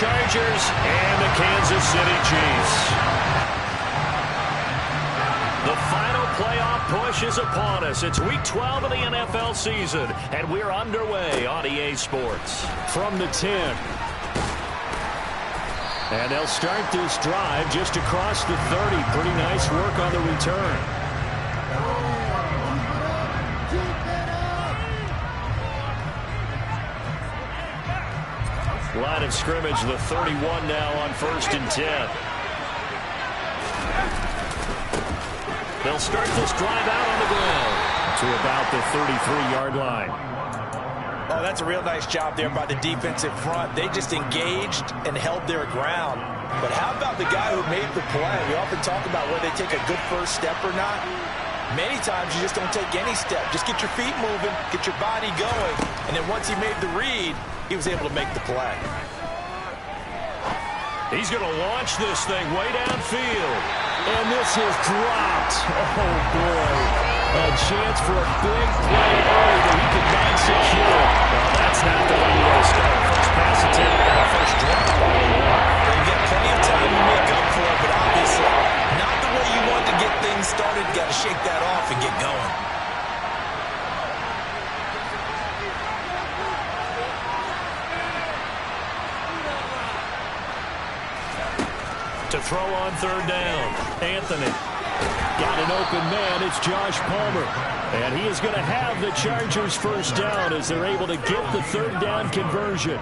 Chargers and the Kansas City Chiefs. The final playoff push is upon us. It's Week 12 of the NFL season, and we're underway on EA Sports. From the 10. And they'll start this drive just across the 30. Pretty nice work on the return. Line of scrimmage, the 31 now on 1st and 10. They'll start this drive out on the ground to about the 33-yard line. Oh, that's a real nice job there by the defensive front. They just engaged and held their ground. But how about the guy who made the play? We often talk about whether they take a good first step or not. Many times you just don't take any step. Just get your feet moving, get your body going, and then once he made the read, he was able to make the play. He's going to launch this thing way downfield. And this is dropped. Oh, boy. A chance for a big play early that he could not secure. Well, that's not the way you want to start. First pass attempt on the first drive. They've got plenty of time to make up for it, but obviously not the way you want to get things started. Got to shake that off and get going. To throw on 3rd down. Anthony. Got an open man. It's Josh Palmer. And he is going to have the Chargers first down as they're able to get the 3rd down conversion.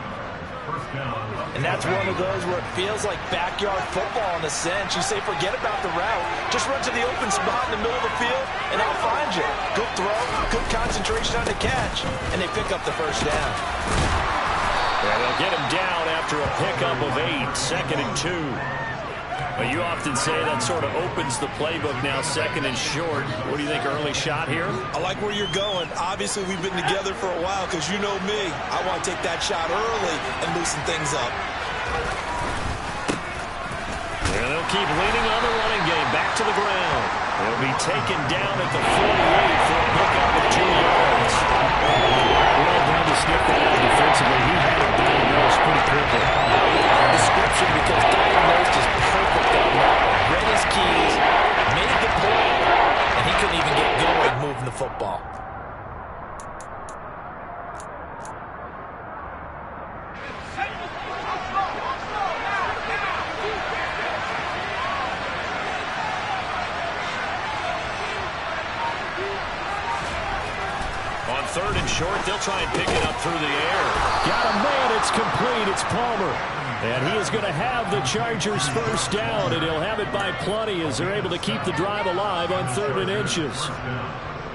And that's one of those where it feels like backyard football in a sense. You say forget about the route. Just run to the open spot in the middle of the field, and I'll find you. Good throw, good concentration on the catch, and they pick up the first down. Yeah, they'll get him down after a pickup of 8, 2nd and 2. Well, you often say that sort of opens the playbook now, 2nd and short. What do you think, early shot here? I like where you're going. Obviously, we've been together for a while because you know me. I want to take that shot early and loosen things up. And they'll keep leaning on the running game. Back to the ground. They'll be taken down at the 48 for a pickup of 2 yards. Well done to sniff that out defensively. He had it diagnosed pretty quickly. Description, because diagnosed is perfect on that. Read his keys, made the play, and he couldn't even get going moving the football. On 3rd and short, they'll try and pick it up through the air. Got a man, it's complete, it's Palmer. And he is going to have the Chargers first down, and he'll have it by plenty as they're able to keep the drive alive on 3rd and inches.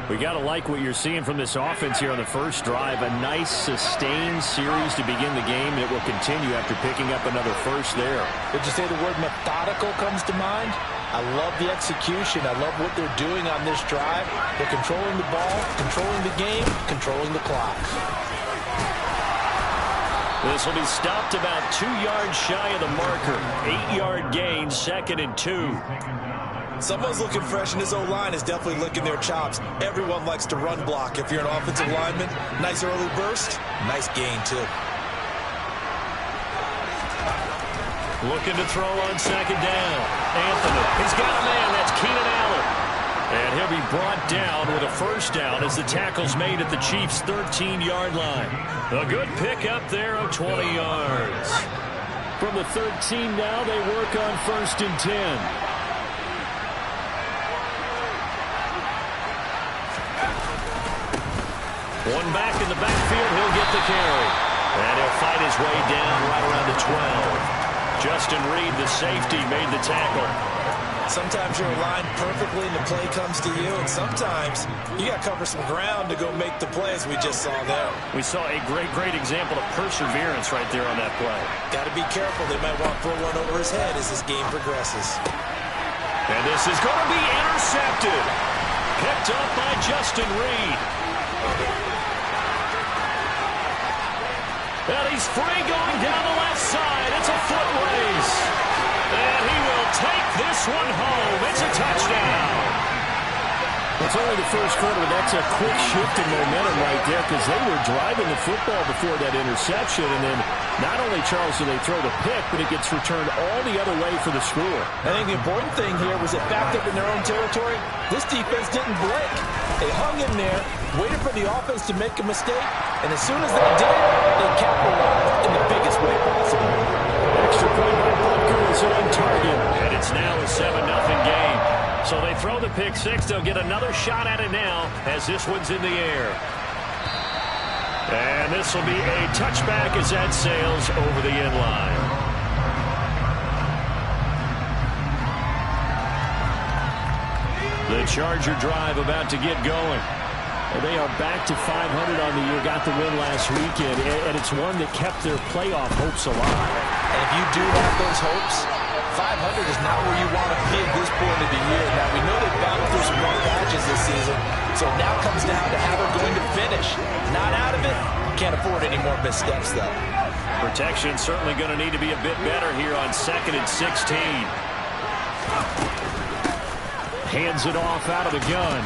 We got to like what you're seeing from this offense here on the first drive. A nice, sustained series to begin the game that will continue after picking up another first there. Did you say the word methodical comes to mind? I love the execution. I love what they're doing on this drive. They're controlling the ball, controlling the game, controlling the clock. This will be stopped about 2 yards shy of the marker. 8-yard gain, 2nd and 2. Someone's looking fresh, and this O-line is definitely licking their chops. Everyone likes to run block. If you're an offensive lineman, nice early burst, nice gain, too. Looking to throw on 2nd down. Anthony, he's got a man. That's Keenan Allen. And he'll be brought down with a first down as the tackle's made at the Chiefs' 13-yard line. A good pickup there of 20 yards. From the 13 now, they work on 1st and 10. One back in the backfield, he'll get the carry. And he'll fight his way down right around the 12. Justin Reed, the safety, made the tackle. Sometimes you're aligned perfectly and the play comes to you, and sometimes you got to cover some ground to go make the play, as we just saw there. We saw a great example of perseverance right there on that play. Got to be careful. They might want to throw one over his head as this game progresses. And this is going to be intercepted. Picked up by Justin Reed. And he's free going down the left side. It's a foot race. And he will take this one home. It's a touchdown. The it's only the first quarter, but that's a quick shift in momentum right there because they were driving the football before that interception, and then not only, Charles, do they throw the pick, but it gets returned all the other way for the score. I think the important thing here was it backed up in their own territory. This defense didn't blink. They hung in there, waited for the offense to make a mistake, and as soon as they did, they capitalized in the biggest way possible. Extra point by Butker is on target, and it's now a 7-0 game. So they throw the pick six. They'll get another shot at it now as this one's in the air. And this will be a touchback as that sails over the end line. The Charger drive about to get going. They are back to 500 on the year, got the win last weekend, and it's one that kept their playoff hopes alive. And if you do have those hopes, 500 is not where you want to be at this point of the year. Now, we know they've battled through some rough patches this season, so now comes down to how they're going to finish. Not out of it. Can't afford any more missteps, though. Protection certainly going to need to be a bit better here on 2nd and 16. Hands it off out of the gun.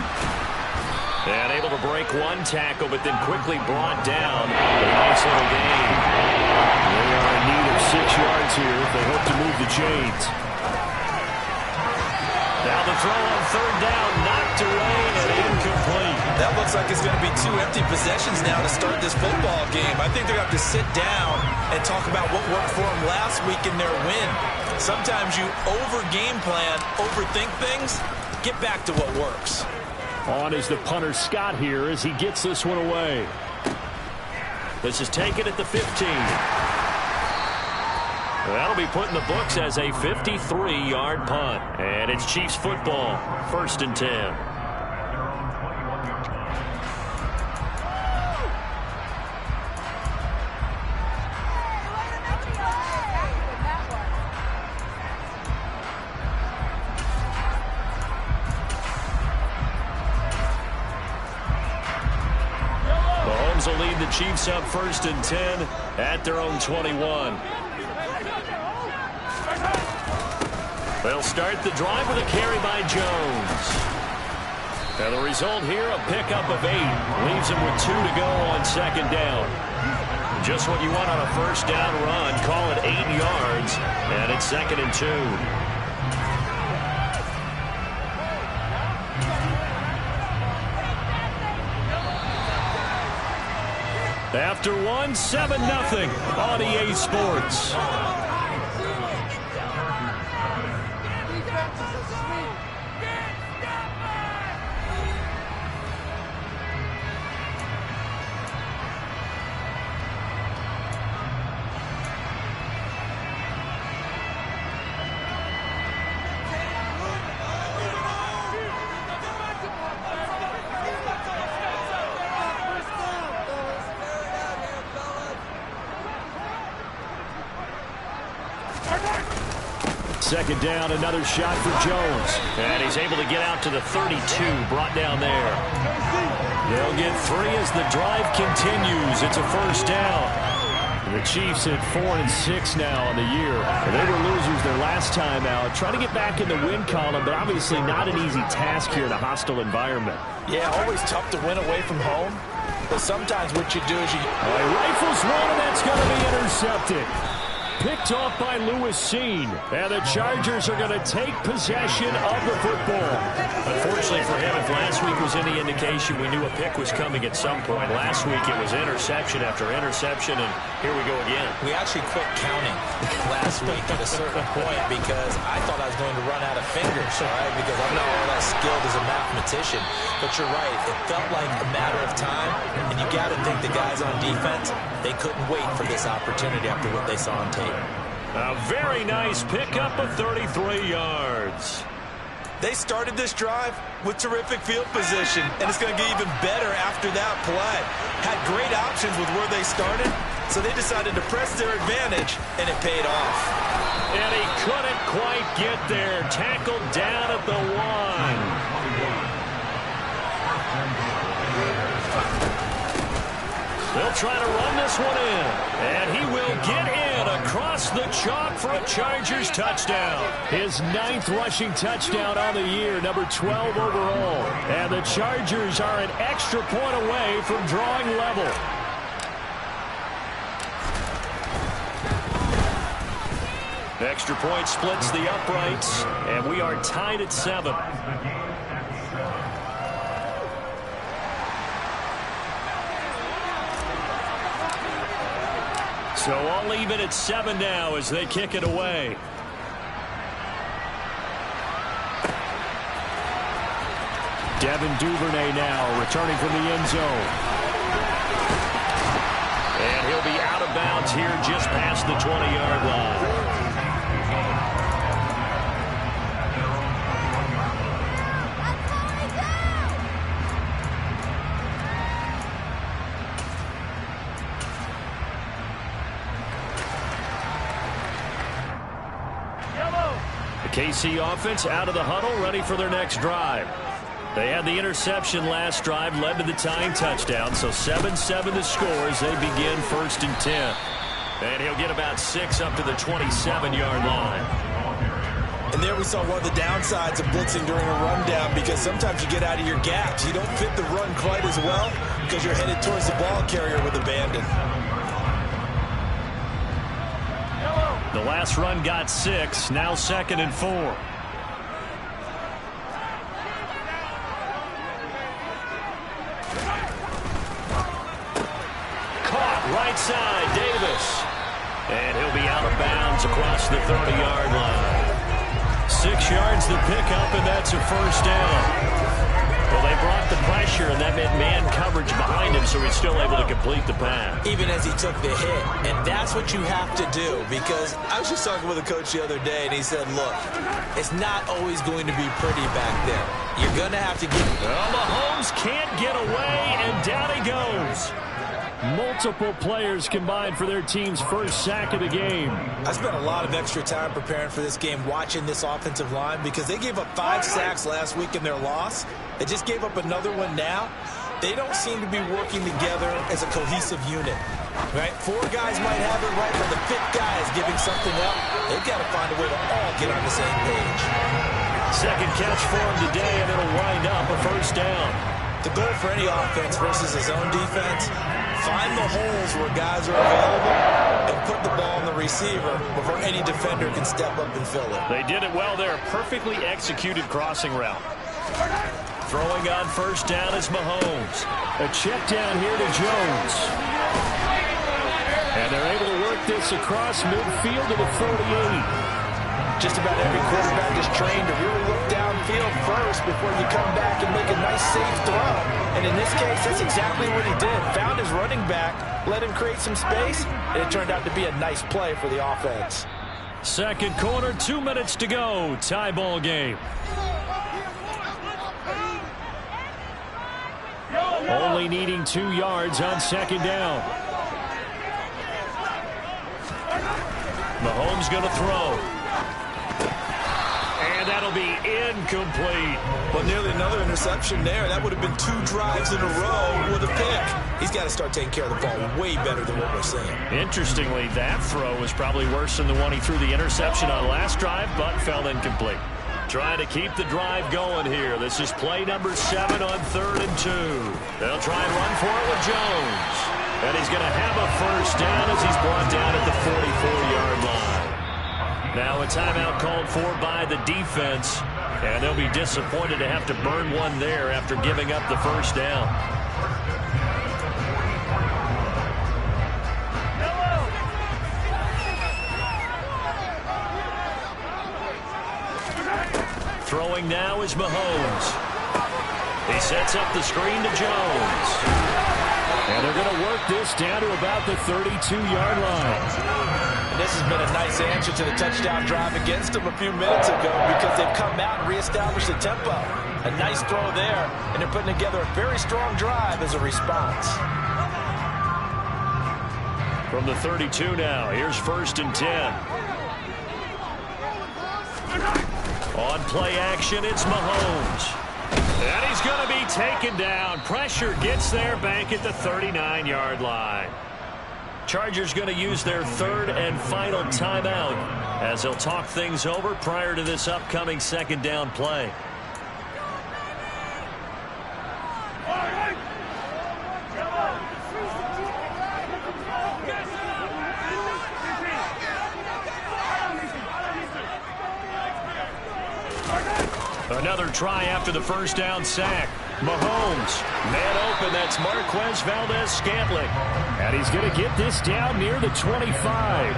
And able to break one tackle, but then quickly brought down. A nice little gain. They are in need of 6 yards here if they hope to move the chains. Now the throw on 3rd down, knocked away and incomplete. That looks like it's going to be 2 empty possessions now to start this football game. I think they're going to have to sit down and talk about what worked for them last week in their win. Sometimes you over-game plan, overthink things, get back to what works. On is the punter Scott here as he gets this one away. This is taken at the 15. That'll be put in the books as a 53-yard punt. And it's Chiefs football, 1st and 10. Will lead the Chiefs up 1st and 10 at their own 21. They'll start the drive with a carry by Jones. And the result here, a pickup of 8. Leaves him with 2 to go on 2nd down. Just what you want on a 1st down run. Call it 8 yards. And it's 2nd and 2. After one, 7-0 on EA Sports. Second down, another shot for Jones. And he's able to get out to the 32, brought down there. They'll get 3 as the drive continues. It's a 1st down. The Chiefs at 4-6 now on the year. They were losers their last time out. Trying to get back in the win column, but obviously not an easy task here in a hostile environment. Yeah, always tough to win away from home. But sometimes what you do is you... Rifles one, and that's going to be intercepted. Picked off by Lewis Seen. And the Chargers are going to take possession of the football. Unfortunately for him, if last week was any indication, we knew a pick was coming at some point. Last week it was interception after interception, and here we go again. We actually quit counting last week at a certain point because I thought I was going to run out of fingers, all right, because I'm not all that skilled as a mathematician. But you're right. It felt like a matter of time, and you got to think the guys on defense, they couldn't wait for this opportunity after what they saw on tape. A very nice pickup of 33 yards. They started this drive with terrific field position, and it's going to get even better after that play. Had great options with where they started, so they decided to press their advantage, and it paid off. And he couldn't quite get there. Tackled down at the 1. They'll try to run this one in, and he will get in across the chalk for a Chargers touchdown. His 9th rushing touchdown on the year, number 12 overall. And the Chargers are an extra point away from drawing level. Extra point splits the uprights, and we are tied at 7. So all even at 7 now as they kick it away. Devin Duvernay now returning from the end zone. And he'll be out of bounds here just past the 20-yard line. KC offense out of the huddle, ready for their next drive. They had the interception last drive, led to the tying touchdown, so 7-7 the score as they begin 1st and 10. And he'll get about 6 up to the 27-yard line. And there we saw one of the downsides of blitzing during a rundown, because sometimes you get out of your gaps. You don't fit the run quite as well because you're headed towards the ball carrier with abandon. The last run got 6, now 2nd and 4. Caught right side, Davis. And he'll be out of bounds across the 30-yard line. 6 yards the pickup, and that's a 1st down. Well, they brought the pressure, and that meant man coverage behind him, so he's still able to complete the pass. Even as he took the hit. And that's what you have to do, because I was just talking with a coach the other day, and he said, look, it's not always going to be pretty back there. You're going to have to get... Well, Mahomes can't get away, and down he goes. Multiple players combined for their team's first sack of the game. I spent a lot of extra time preparing for this game, watching this offensive line, because they gave up 5 sacks last week in their loss. They just gave up another one now. They don't seem to be working together as a cohesive unit. Right? 4 guys might have it right, but the 5th guy is giving something up. They've got to find a way to all get on the same page. Second catch for him today, and it'll wind up a 1st down. The goal for any offense versus his own defense, find the holes where guys are available and put the ball on the receiver before any defender can step up and fill it. They did it well there. Perfectly executed crossing route. Throwing on 1st down is Mahomes. A check down here to Jones. And they're able to work this across midfield to the 48. Just about every quarterback is trained to really look downfield first before you come back and make a nice, safe throw. And in this case, that's exactly what he did. Found his running back, let him create some space, and it turned out to be a nice play for the offense. Second quarter, 2 minutes to go. Tie ball game. Only needing 2 yards on 2nd down. Mahomes going to throw. And that'll be incomplete. Well, nearly another interception there. That would have been 2 drives in a row with a pick. He's got to start taking care of the ball way better than what we're seeing. Interestingly, that throw was probably worse than the one he threw the interception on last drive, but fell incomplete. Trying to keep the drive going here. This is play number 7 on 3rd and 2. They'll try and run for it with Jones. And he's going to have a 1st down as he's brought down at the 44-yard line. Now a timeout called for by the defense. And they'll be disappointed to have to burn one there after giving up the 1st down. Throwing now is Mahomes. He sets up the screen to Jones. And they're going to work this down to about the 32-yard line. And this has been a nice answer to the touchdown drive against them a few minutes ago, because they've come out and reestablished the tempo. A nice throw there, and they're putting together a very strong drive as a response. From the 32 now, here's 1st and 10. On play action, it's Mahomes. And he's going to be taken down. Pressure gets there, back at the 39-yard line. Chargers going to use their third and final timeout as they'll talk things over prior to this upcoming second down play. Another try after the first down sack. Mahomes, man open, that's Marquez Valdez-Scantling. And he's going to get this down near the 25.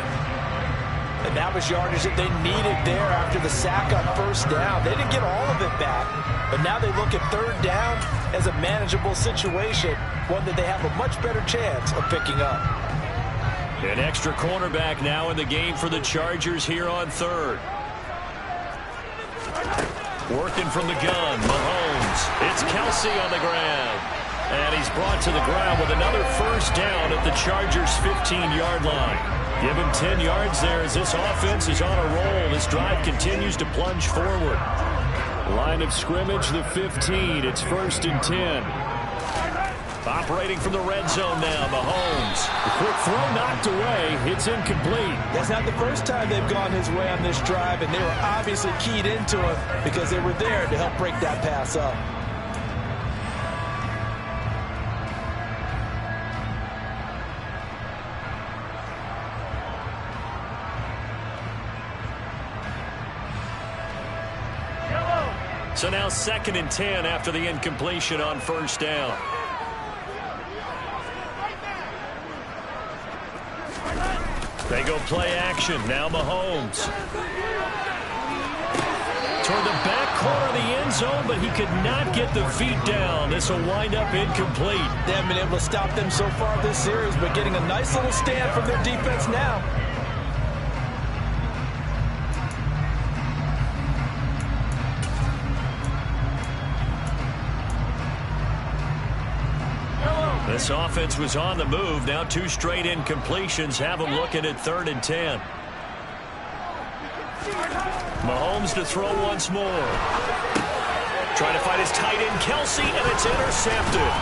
And that was yardage that they needed there after the sack on first down. They didn't get all of it back, but now they look at third down as a manageable situation, one that they have a much better chance of picking up. An extra cornerback now in the game for the Chargers here on third. Working from the gun, Mahomes. It's Kelsey on the ground. And he's brought to the ground with another first down at the Chargers' 15-yard line. Give him 10 yards there as this offense is on a roll. This drive continues to plunge forward. Line of scrimmage, the 15. It's 1st and 10. Operating from the red zone now, Mahomes. The quick throw knocked away. It's incomplete. That's not the first time they've gone his way on this drive, and they were obviously keyed into him because they were there to help break that pass up. So now 2nd and 10 after the incompletion on first down. They go play action. Now Mahomes. Toward the back corner of the end zone, but he could not get the feet down. This will wind up incomplete. They haven't been able to stop them so far this series, but getting a nice little stand from their defense now. This offense was on the move. Now 2 straight incompletions have them looking at 3rd and 10. Mahomes to throw once more. Trying to find his tight end, Kelsey, and it's intercepted.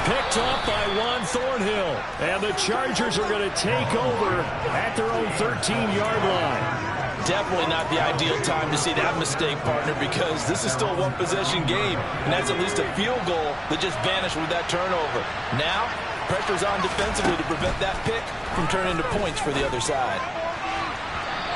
Picked up by Juan Thornhill. And the Chargers are going to take over at their own 13-yard line. Definitely not the ideal time to see that mistake, partner, because this is still a one-possession game, and that's at least a field goal that just vanished with that turnover. Now, pressure's on defensively to prevent that pick from turning into points for the other side.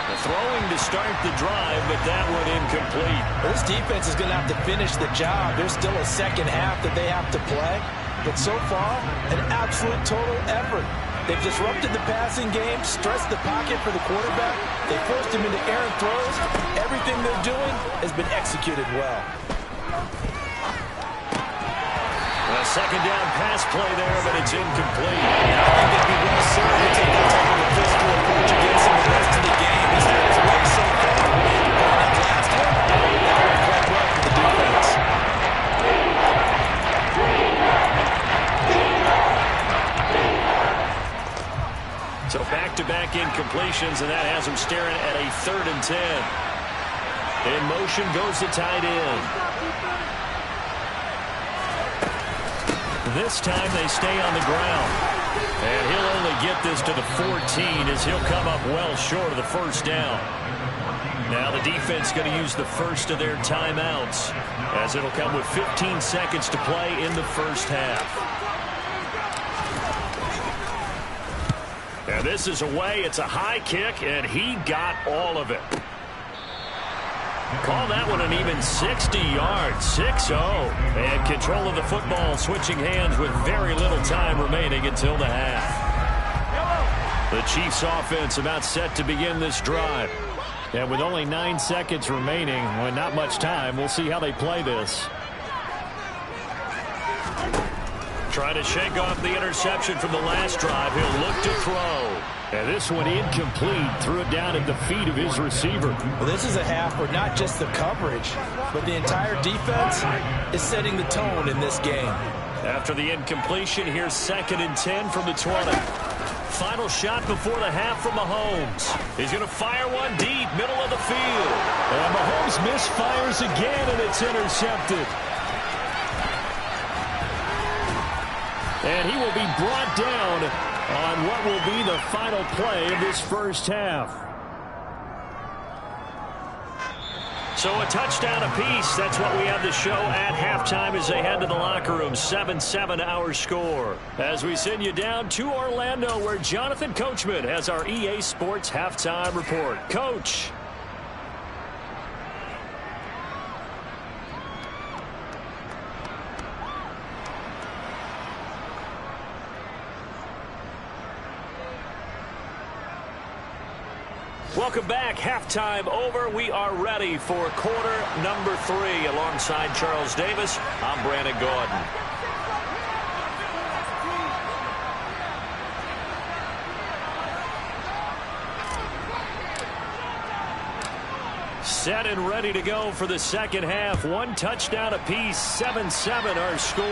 The throwing to start the drive, but that one incomplete. Well, this defense is going to have to finish the job. There's still a second half that they have to play, but so far, an absolute total effort. They've disrupted the passing game, stressed the pocket for the quarterback. They forced him into errant throws. Everything they're doing has been executed well. A second down pass play there, but it's incomplete. I think they'd be well served to take that type of a physical approach against him the rest of the game. He's had his way so far. But that last one, that worked quite well for the defense. So back-to-back incompletions, and that has them staring at a 3rd and 10. In motion goes the tight end. This time they stay on the ground. And he'll only get this to the 14 as he'll come up well short of the first down. Now the defense going to use the first of their timeouts as it'll come with 15 seconds to play in the first half. And this is away. It's a high kick, and he got all of it. Call that one an even 60 yards, 6-0. And control of the football switching hands with very little time remaining until the half. The Chiefs offense about set to begin this drive. And with only 9 seconds remaining, well, not much time, we'll see how they play this. Trying to shake off the interception from the last drive. He'll look to throw. And this one incomplete. Threw it down at the feet of his receiver. Well, this is a half where not just the coverage, but the entire defense is setting the tone in this game. After the incompletion, here's 2nd and 10 from the 20. Final shot before the half from Mahomes. He's going to fire one deep, middle of the field. And Mahomes misfires again, and it's intercepted. And he will be brought down on what will be the final play of this first half. So a touchdown apiece. That's what we have to show at halftime as they head to the locker room. 7-7 our score. As we send you down to Orlando, where Jonathan Coachman has our EA Sports halftime report. Coach. Welcome back. Halftime over. We are ready for quarter number 3. Alongside Charles Davis, I'm Brandon Gordon. Set and ready to go for the second half. One touchdown apiece. 7-7 our score.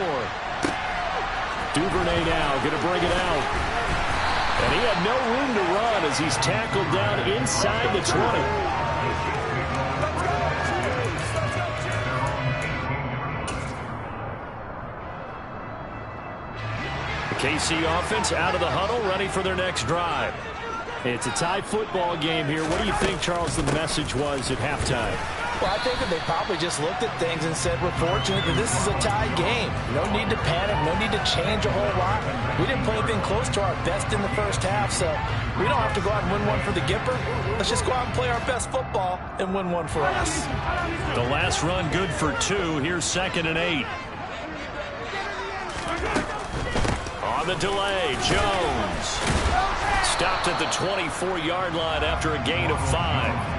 Duvernay now going to bring it out. And he had no room to run as he's tackled down inside the 20. The KC offense out of the huddle, ready for their next drive. It's a tie football game here. What do you think, Charles, the message was at halftime? Well, I think that they probably just looked at things and said, we're fortunate that this is a tie game. No need to panic, no need to change a whole lot. We didn't play anything close to our best in the first half, so we don't have to go out and win one for the Gipper. Let's just go out and play our best football and win one for us. The last run good for 2. Here's 2nd and 8. On the delay, Jones. Stopped at the 24-yard line after a gain of 5.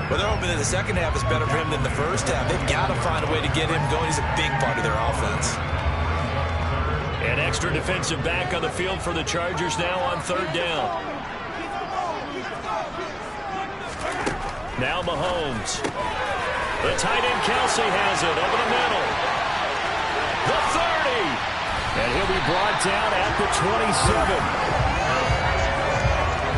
Well, they're hoping that the second half is better for him than the first half. They've got to find a way to get him going. He's a big part of their offense. An extra defensive back on the field for the Chargers now on 3rd down. Now Mahomes. The tight end Kelsey has it over the middle. The 30. And he'll be brought down at the 27.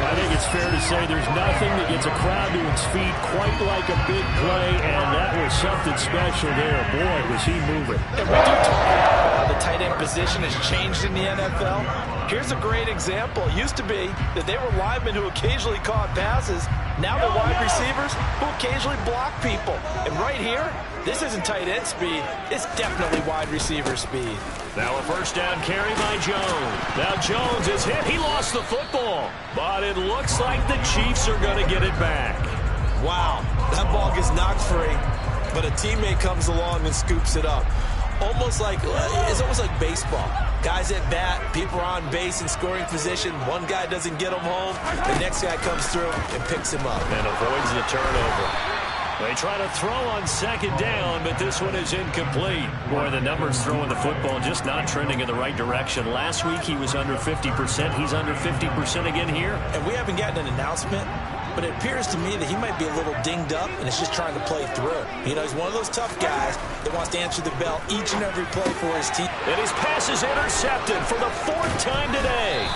I think it's fair to say there's nothing that gets a crowd to its feet quite like a big play, and that was something special there. Boy, was he moving. And we do talk about how the tight end position has changed in the NFL. Here's a great example. It used to be that they were linemen who occasionally caught passes. Now they're wide receivers who occasionally block people. And right here, this isn't tight end speed. It's definitely wide receiver speed. Now a first down carry by Jones. Now Jones is hit. He lost the football. But it looks like the Chiefs are going to get it back. Wow. That ball gets knocked free, but a teammate comes along and scoops it up. It's almost like baseball. Guys at bat, people are on base in scoring position. One guy doesn't get him home. The next guy comes through and picks him up. And avoids the turnover. They try to throw on 2nd down, but this one is incomplete. Boy, the numbers throwing the football just not trending in the right direction. Last week he was under 50%. He's under 50% again here. And we haven't gotten an announcement, but it appears to me that he might be a little dinged up and is just trying to play through. You know, he's one of those tough guys that wants to answer the bell each and every play for his team. And his pass is intercepted for the 4th time today.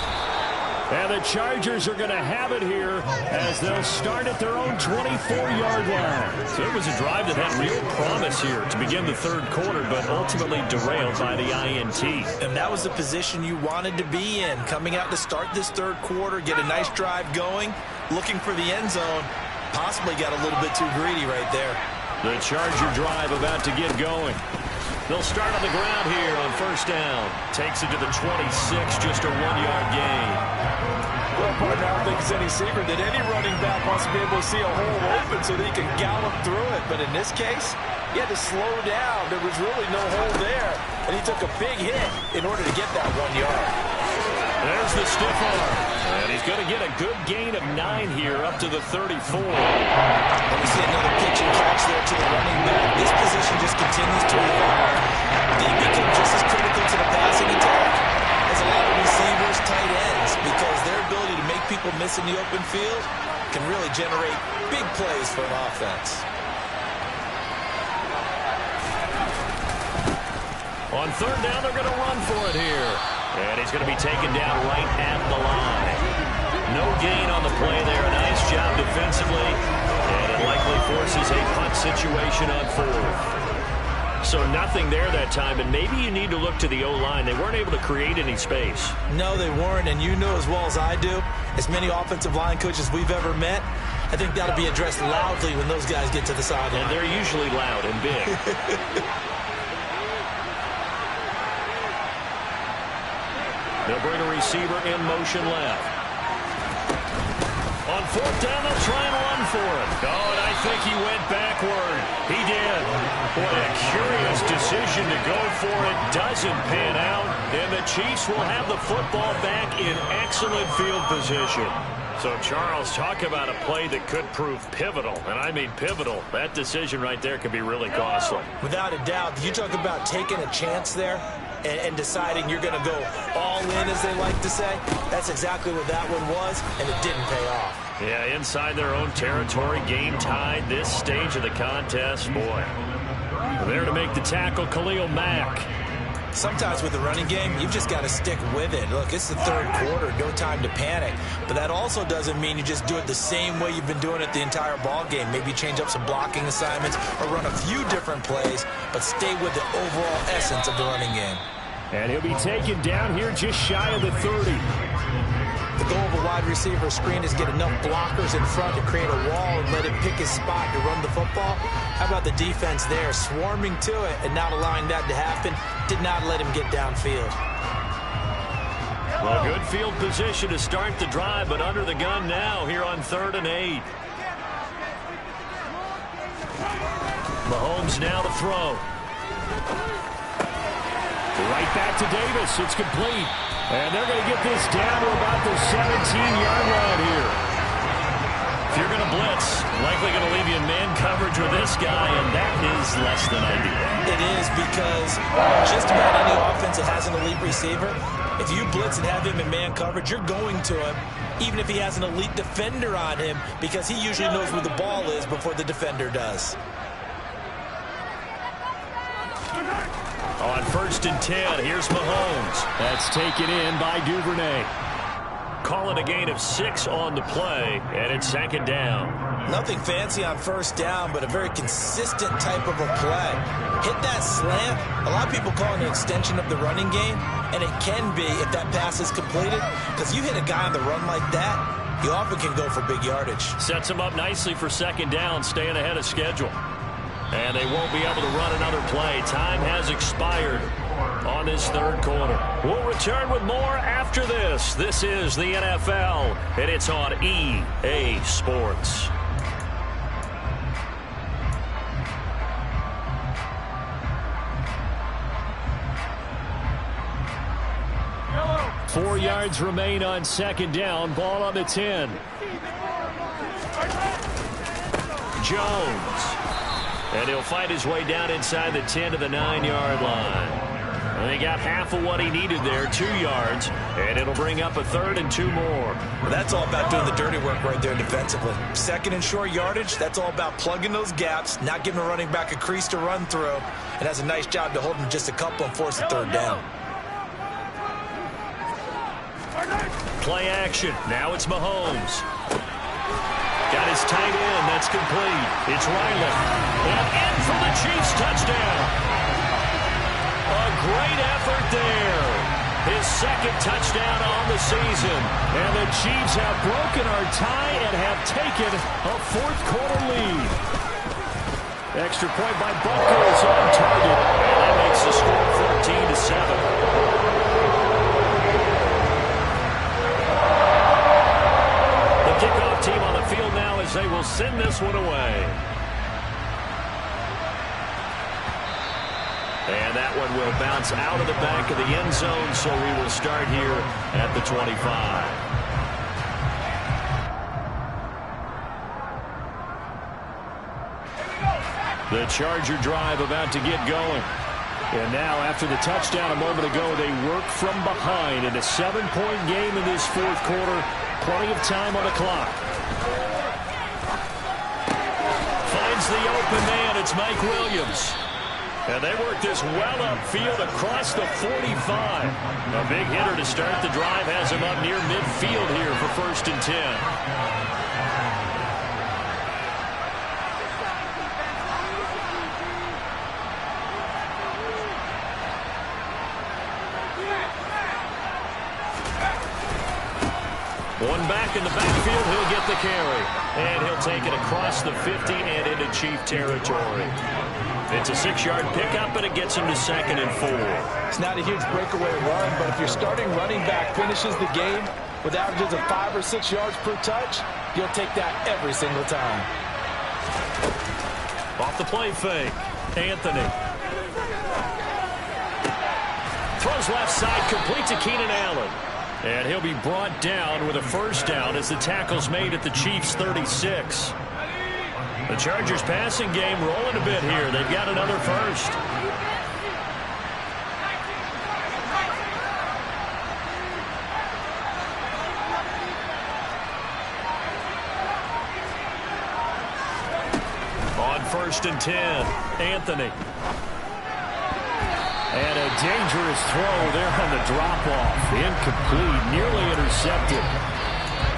And the Chargers are going to have it here as they'll start at their own 24-yard line. So it was a drive that had real promise here to begin the 3rd quarter, but ultimately derailed by the INT. And that was the position you wanted to be in, coming out to start this 3rd quarter, get a nice drive going, looking for the end zone. Possibly got a little bit too greedy right there. The Charger drive about to get going. They'll start on the ground here on 1st down. Takes it to the 26, just a 1-yard gain. Well, partner, I don't think it's any secret that any running back wants to be able to see a hole open so that he can gallop through it. But in this case, he had to slow down. There was really no hole there. And he took a big hit in order to get that 1 yard. There's the stiff arm. And he's going to get a good gain of 9 here up to the 34. And we see another pitch and catch there to the running back. This position just continues to evolve. They become just as critical to the passing attack as a lot of receivers, tight ends, because their ability to make people miss in the open field can really generate big plays for an offense. On 3rd down, they're going to run for it here. And he's going to be taken down right at the line. No gain on the play there. A nice job defensively. And it likely forces a punt situation on 4th. So nothing there that time, and maybe you need to look to the O-line. They weren't able to create any space. No, they weren't, and you know as well as I do, as many offensive line coaches we've ever met, I think that'll be addressed loudly when those guys get to the sideline. And they're usually loud and big. They'll bring a receiver in motion left. On fourth down, they'll try and run for it. Oh, and I think he went backward. He did. What a curious decision to go for it. Doesn't pan out. And the Chiefs will have the football back in excellent field position. So, Charles, talk about a play that could prove pivotal. And I mean pivotal. That decision right there could be really costly. Without a doubt. You talk about taking a chance there and deciding you're going to go all in, as they like to say. That's exactly what that one was, and it didn't pay off. Yeah, inside their own territory, game tied, this stage of the contest, boy. There to make the tackle, Khalil Mack. Sometimes with the running game, you've just got to stick with it. Look, it's the third quarter, no time to panic. But that also doesn't mean you just do it the same way you've been doing it the entire ball game. Maybe change up some blocking assignments or run a few different plays, but stay with the overall essence of the running game. And he'll be taken down here just shy of the 30. The goal of a wide receiver screen is get enough blockers in front to create a wall and let him pick his spot to run the football. How about the defense there, swarming to it and not allowing that to happen? Did not let him get downfield. Well, good field position to start the drive, but under the gun now here on 3rd and 8. Mahomes now to throw. Right back to Davis. It's complete. And they're going to get this down to about the 17-yard line here. If you're going to blitz, likely going to leave you in man coverage with this guy, and that is less than ideal. It is, because just about any offense that has an elite receiver, if you blitz and have him in man coverage, you're going to him, even if he has an elite defender on him, because he usually knows where the ball is before the defender does. On 1st and 10, here's Mahomes. That's taken in by Duvernay. Call it a gain of 6 on the play, and it's 2nd down. Nothing fancy on 1st down, but a very consistent type of a play. Hit that slant. A lot of people call it an extension of the running game, and it can be if that pass is completed, because you hit a guy on the run like that, you often can go for big yardage. Sets him up nicely for 2nd down, staying ahead of schedule. And they won't be able to run another play. Time has expired on this 3rd quarter. We'll return with more after this. This is the NFL, and it's on EA Sports. Four yards remain on 2nd down. Ball on the 10. Jones. And he'll fight his way down inside the 10 to the 9-yard line. And they got half of what he needed there, 2 yards. And it'll bring up a 3rd and 2 more. Well, that's all about doing the dirty work right there defensively. 2nd and short yardage, that's all about plugging those gaps, not giving a running back a crease to run through. And has a nice job to hold him just a couple and force the 3rd down. Play action. Now it's Mahomes. Got his tight end. That's complete. It's Riley. And in for the Chiefs touchdown. A great effort there. His 2nd touchdown on the season. And the Chiefs have broken our tie and have taken a 4th quarter lead. Extra point by Buckles on target. And that makes the score 14-7. Kickoff team on the field now as they will send this one away. And that one will bounce out of the back of the end zone, so we will start here at the 25. The Charger drive about to get going. And now, after the touchdown a moment ago, they work from behind in a 7-point game in this 4th quarter. Plenty of time on the clock. Finds the open man. It's Mike Williams. And they work this well upfield across the 45. A big hitter to start the drive has him up near midfield here for 1st and 10. Martin back in the backfield. He'll get the carry. And he'll take it across the 50 and into Chief territory. It's a 6-yard pickup, and it gets him to 2nd and 4. It's not a huge breakaway run, but if your starting running back finishes the game with averages of 5 or 6 yards per touch, you'll take that every single time. Off the play fake. Anthony. Throws left side, complete to Keenan Allen. And he'll be brought down with a first down as the tackle's made at the Chiefs' 36. The Chargers passing game rolling a bit here. They've got another first. On 1st and 10, Anthony. And a dangerous throw there on the drop-off. Incomplete, nearly intercepted.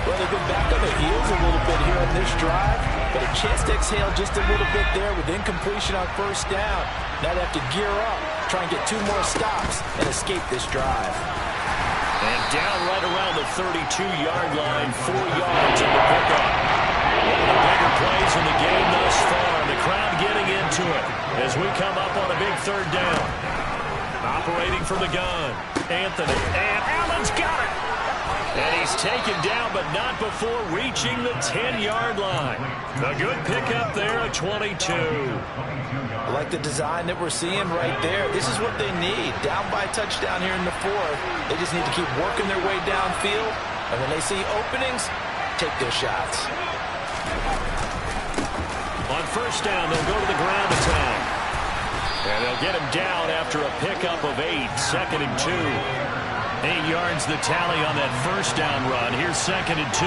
Well, they've been back on their heels a little bit here on this drive, but a chance to exhale just a little bit there with incompletion on first down. Now they have to gear up, try and get 2 more stops, and escape this drive. And down right around the 32-yard line, 4 yards in the pickup. One of the bigger plays in the game thus far, and the crowd getting into it as we come up on a big 3rd down. Operating from the gun, Anthony, and Allen's got it. And he's taken down, but not before reaching the 10-yard line. A good pickup there at 22. I like the design that we're seeing right there. This is what they need. Down by a touchdown here in the 4th. They just need to keep working their way downfield. And when they see openings, take their shots. On first down, they'll go to the ground attack. And they'll get him down after a pickup of 8, 2nd and 2. 8 yards the tally on that first down run. Here's 2nd and 2.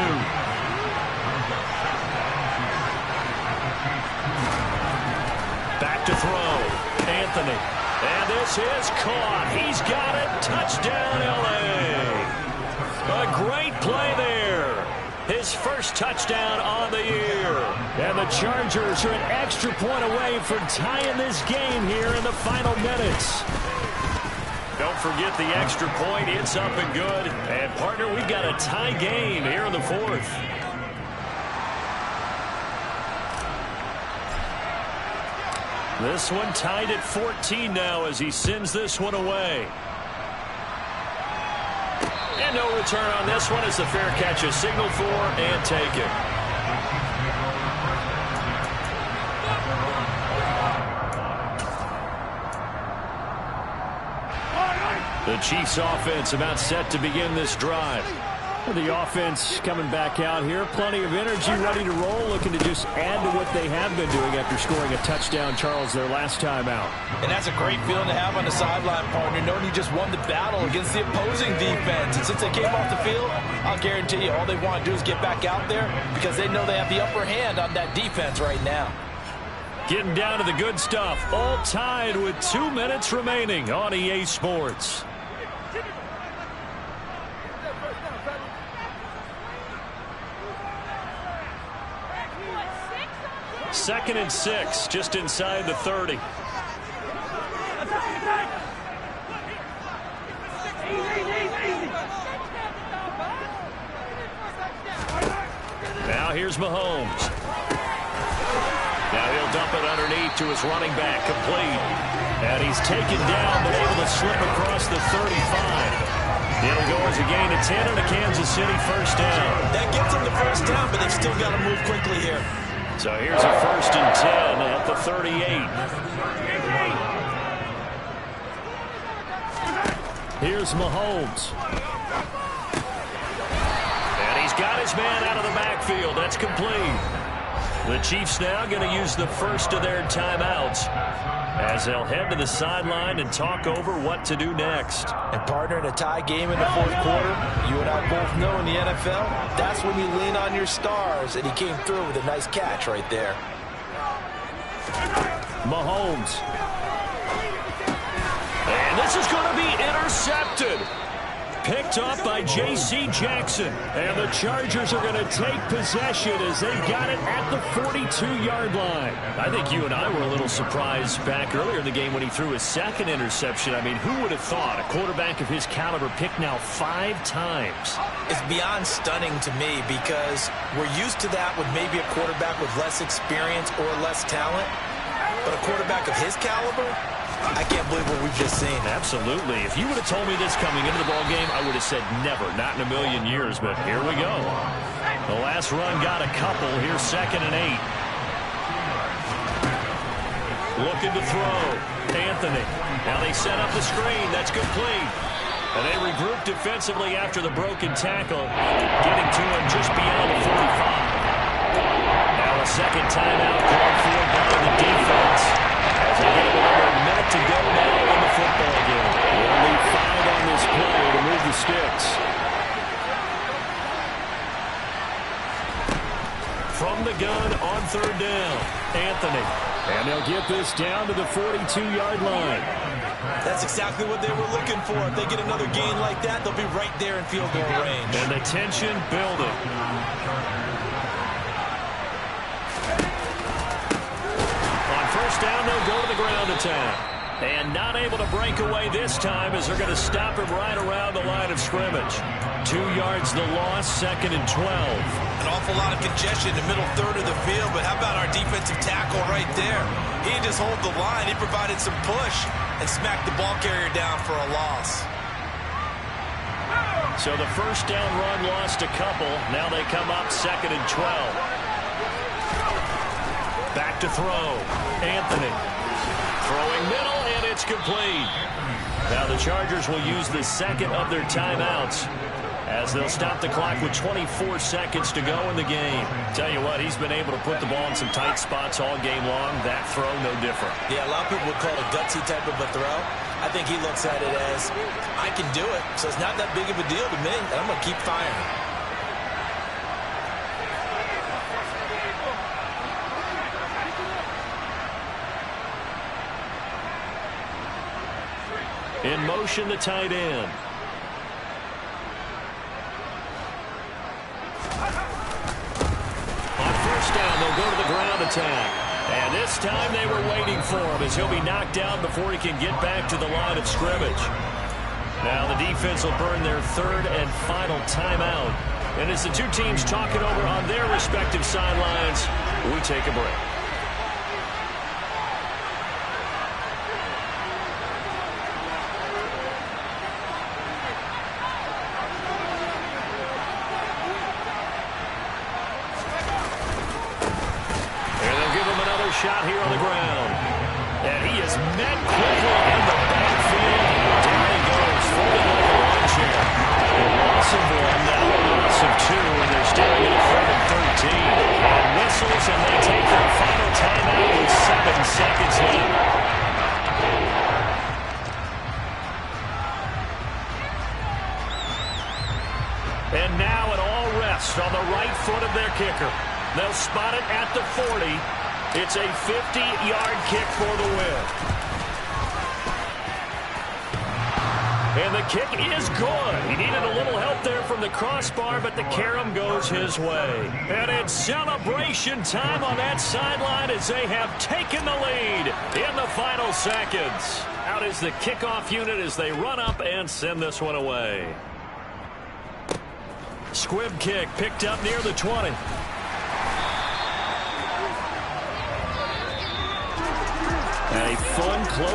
Back to throw. Anthony. And this is caught. He's got it. Touchdown, L.A. A great play there. His first touchdown on the year. And the Chargers are an extra point away from tying this game here in the final minutes. Don't forget the extra point. It's up and good. And, partner, we've got a tie game here in the 4th. This one tied at 14 now as he sends this one away. And no return on this one as the fair catch is signaled for and taken. The Chiefs offense about set to begin this drive. The offense coming back out here. Plenty of energy, ready to roll, looking to just add to what they have been doing after scoring a touchdown, Charles, their last time out. And that's a great feeling to have on the sideline, partner, knowing you just won the battle against the opposing defense. And since they came off the field, I'll guarantee you all they want to do is get back out there because they know they have the upper hand on that defense right now. Getting down to the good stuff. All tied with 2 minutes remaining on EA Sports. Second and 6, just inside the 30. Now here's Mahomes. Now he'll dump it underneath to his running back, complete. And he's taken down, but able to slip across the 35. It'll go as a gain of 10 and a Kansas City first down. That gets them the first down, but they've still got to move quickly here. So here's a 1st and 10 at the 38. Here's Mahomes. And he's got his man out of the backfield. That's complete. The Chiefs now going to use the first of their timeouts as they'll head to the sideline and talk over what to do next. And, partner, in a tie game in the 4th quarter, you and I both know in the NFL, that's when you lean on your stars, and he came through with a nice catch right there. Mahomes. And this is going to be intercepted. picked off by J.C. Jackson. And the Chargers are going to take possession as they've got it at the 42-yard line. I think you and I were a little surprised back earlier in the game when he threw his second interception. I mean, who would have thought a quarterback of his caliber picked now 5 times? It's beyond stunning to me because we're used to that with maybe a quarterback with less experience or less talent. But a quarterback of his caliber, I can't believe what we've just seen. Absolutely. If you would have told me this coming into the ball game, I would have said never, not in a million years. But here we go. The last run got a couple. Here's 2nd and 8. Looking to throw. Anthony. Now they set up the screen. That's complete. And they regroup defensively after the broken tackle, getting to him just beyond the 45. Now a second timeout called for by the defense. As they get over a minute to go now in the football game. They'll need 5 on this play to move the sticks. From the gun on 3rd down, Anthony. And they'll get this down to the 42-yard line. That's exactly what they were looking for. If they get another gain like that, they'll be right there in field goal range. And the tension building. On 1st down, they'll go to the ground attack. And not able to break away this time as they're going to stop him right around the line of scrimmage. 2 yards the loss, 2nd and 12. An awful lot of congestion in the middle third of the field, but how about our defensive tackle right there? He didn't just hold the line, he provided some push and smacked the ball carrier down for a loss. So the 1st down run lost a couple. Now they come up 2nd and 12. Back to throw. Anthony. Throwing middle, and it's complete. Now the Chargers will use the 2nd of their timeouts as they'll stop the clock with 24 seconds to go in the game. Tell you what, he's been able to put the ball in some tight spots all game long. That throw, no different. Yeah, a lot of people would call it a gutsy type of a throw. I think he looks at it as, I can do it, so it's not that big of a deal to me, and I'm going to keep firing. In motion, the tight end. On 1st down, they'll go to the ground attack. And this time they were waiting for him as he'll be knocked down before he can get back to the line of scrimmage. Now the defense will burn their 3rd and final timeout. And as the two teams talk it over on their respective sidelines, we take a break. Shot here on the ground. And he is met quickly in the backfield. Down he goes, folded like a lawn chair. A loss of 1, now a loss of 2, and they're staring at 3rd and 13. And whistles, and they take their final timeout with 7 seconds left. And now it all rests on the right foot of their kicker. They'll spot it at the 40. It's a 50-yard kick for the win. And the kick is good. He needed a little help there from the crossbar, but the carom goes his way. And it's celebration time on that sideline as they have taken the lead in the final seconds. Out is the kickoff unit as they run up and send this one away. Squib kick picked up near the 20. A fun close.